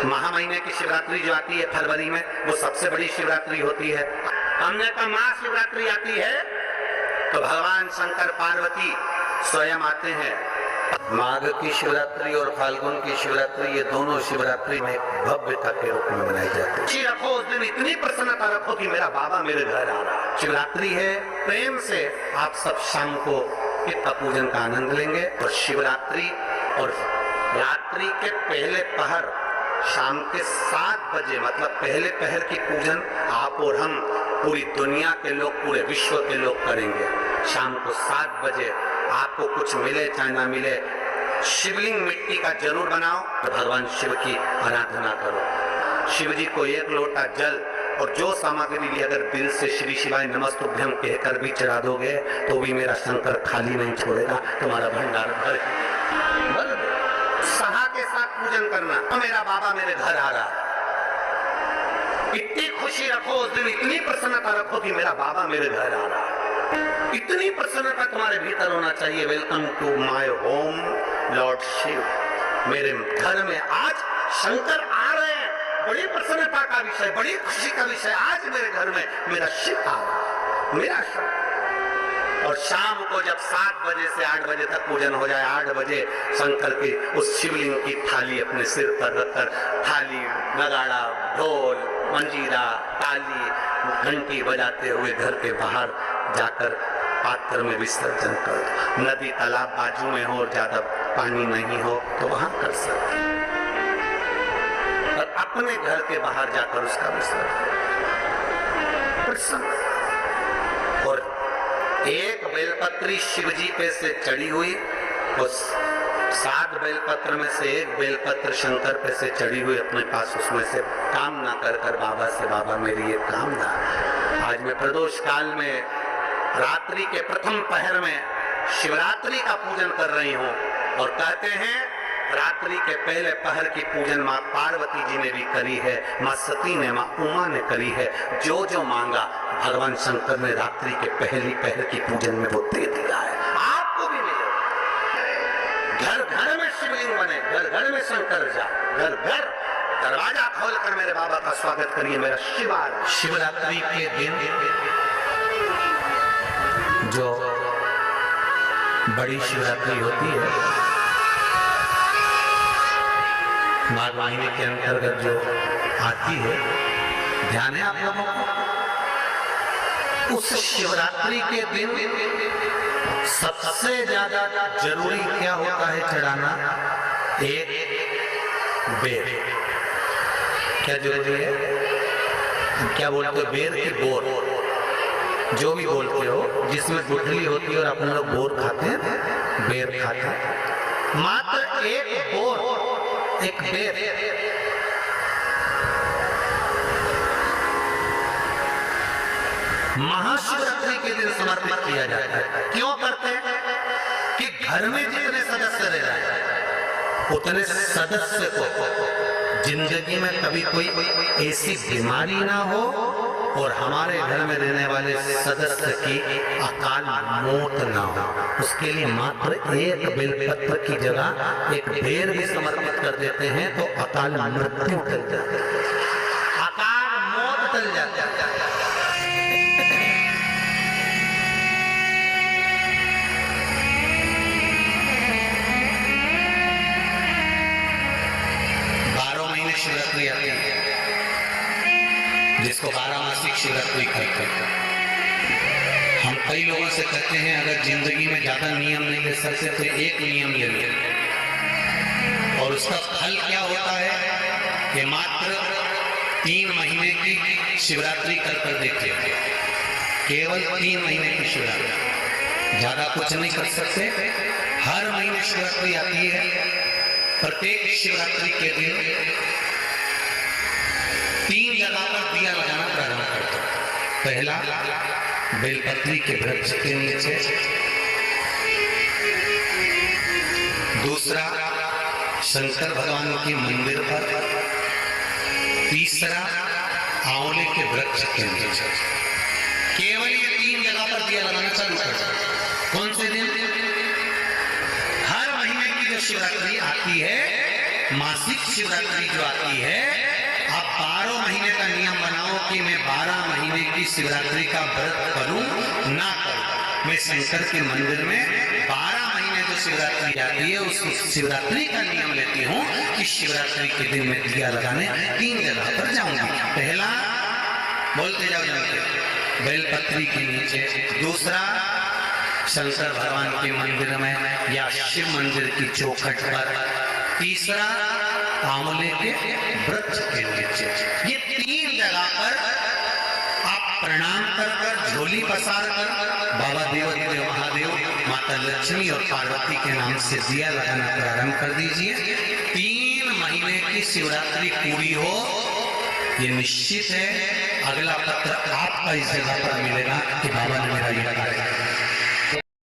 महा महीने की शिवरात्रि जो आती है फरवरी में, वो सबसे बड़ी शिवरात्रि होती है। हमने कहा महाशिवरात्रि आती है तो भगवान शंकर पार्वती स्वयं आते हैं। माघ की शिवरात्रि और फाल्गुन की शिवरात्रि, ये दोनों शिवरात्रि में भव्यता के रूप में मनाई जाती है। खुशी रखो उस दिन, इतनी प्रसन्नता रखो कि मेरा बाबा मेरे घर आ रहा। शिवरात्रि है, प्रेम से आप सब शाम को इसका पूजन का आनंद लेंगे। और शिवरात्रि और रात्रि के पहले पहर शाम के 7 बजे, मतलब पहले पहर की पूजन आप और हम, पूरी दुनिया के लोग, पूरे विश्व के लोग करेंगे। शाम को 7 बजे आपको कुछ मिले चाहे ना मिले, शिवलिंग मिट्टी का जरूर बनाओ तो भगवान शिव की आराधना करो। शिव जी को 1 लोटा जल और जो सामग्री भी अगर दिल से श्री शिवाय नमस्तुभ्यं कहकर भी चढ़ा दोगे तो भी मेरा शंकर खाली नहीं छोड़ेगा, तुम्हारा भंडार भर। सहा के साथ पूजन करना, तो मेरा बाबा मेरे घर आ रहा। इतनी खुशी रखो उस दिन, इतनी प्रसन्नता रखो कि मेरा बाबा मेरे घर आ रहा। इतनी प्रसन्नता तुम्हारे भीतर होना चाहिए। Welcome to my home lord Shiva, मेरे घर में आज शंकर आ रहे हैं। बड़ी प्रसन्नता का विषय, बड़ी खुशी का विषय, आज मेरे घर में मेरा शिव आ रहा, मेरा शिव। और शाम को जब 7 बजे से 8 बजे तक पूजन हो जाए, 8 बजे शंकर की उस शिवलिंग की थाली अपने सिर पर रखकर, थाली, नगाड़ा, ढोल, मंजीरा, ताली, घंटी बजाते हुए घर के बाहर जाकर पात्र में विसर्जन कर। नदी तालाब बाजू में हो और ज्यादा पानी नहीं हो तो वहां कर सकते, और अपने घर के बाहर जाकर उसका विसर्जन। और एक बेलपत्री शिव जी पे से चढ़ी हुई, उस 7 बेलपत्र में से एक बेलपत्र शंकर पे से चढ़ी हुई अपने पास, उसमें से कामना कर बाबा से, बाबा मेरी ये कामना, आज मैं प्रदोष काल में रात्रि के प्रथम पहर में शिवरात्रि का पूजन कर रही हूँ। और कहते हैं रात्रि के पहले पहर की पूजन माँ पार्वती जी ने भी करी है, माँ सती ने, माँ उमा ने करी है। जो जो मांगा भगवान शंकर ने रात्रि के पहली पहर की पूजन में वो दे दिया है। आपको भी मिले, घर घर में शिवलिंग बने, घर घर में शंकर जा, घर घर दरवाजा खोलकर मेरे बाबा का स्वागत करिए, मेरा शिवा। शिवरात्रि के दिन जो बड़ी शिवरात्रि होती है, माघ महीने के अंतर्गत जो आती है, ध्यान है आप लोगों को, उस शिवरात्रि के दिन सबसे ज्यादा जरूरी क्या होता है चढ़ाना? एक बेर। क्या जरूरी है? क्या बोलते हो? बेर की बोर, जो भी बोलते हो, जिसमें गुठली होती है और अपन लोग बोर खाते हैं, बेर खाते हैं। मात्र एक बोर, एक बेर। महाशिवरात्रि के दिन समर्पित किया जाता है। क्यों करते हैं? कि घर में जितने सदस्य रह रहे हैं, उतने सदस्य को जिंदगी में कभी कोई ऐसी बीमारी ना हो और हमारे घर में रहने वाले सदस्य की अकाल मौत ना हो। उसके लिए मात्र एक बेलपत्र की जगह एक बेर भी समर्पित कर देते हैं तो अकाल मृत्यु टल जाती है, अकाल मौत टल जाती है। शिवरात्रि आती है, जिसको 12 मासिक शिवरात्रि कहते हैं। हम कई लोगों से कहते हैं अगर जिंदगी में ज्यादा नियम नहीं ले सकते तो एक नियम ले लो, और उसका फल क्या होता है कि मात्र 3 महीने की शिवरात्रि कर देखिए, केवल 3 महीने की शिवरात्रि, ज्यादा कुछ नहीं कर सकते। हर महीने शिवरात्रि आती है, प्रत्येक शिवरात्रि के दिन 3 जगह पर दिया लगाना प्रारंभ करते हैं। पहला बेलपत्री के वृक्ष के नीचे, दूसरा शंकर भगवान के मंदिर पर, तीसरा आंवले के वृक्ष के नीचे। केवल ये 3 जगह पर दिया लगाना चालू करते हैं। कौन से दिन? हर महीने की जो शिवरात्रि आती है मासिक शिवरात्रि जो आती है, आप 12 महीने का नियम बनाओ कि मैं 12 महीने की शिवरात्रि का व्रत करूं ना करूं। मैं शंकर के मंदिर में 12 महीने जो शिवरात्रि आती है उस शिवरात्रि का नियम लेती हूँ कि शिवरात्रि के दिन मैं दिया लगाने 3 जगह पर जाऊंगी। पहला, बोलते जाओ जानते, बेलपत्री के नीचे। दूसरा, शंकर भगवान के मंदिर में या शिव मंदिर की चौखट पर। तीसरा, आंवले के वृक्ष के नीचे। ये 3 जगह पर आप प्रणाम कर झोली पसार कर बाबा देव महादेव, माता लक्ष्मी और पार्वती के नाम से दिया लगाना प्रारंभ कर दीजिए। 3 महीने की शिवरात्रि पूरी हो, ये निश्चित है अगला पत्र आपका इस जगह पर मिलेगा कि बाबा ने मेरा ये कार्य किया।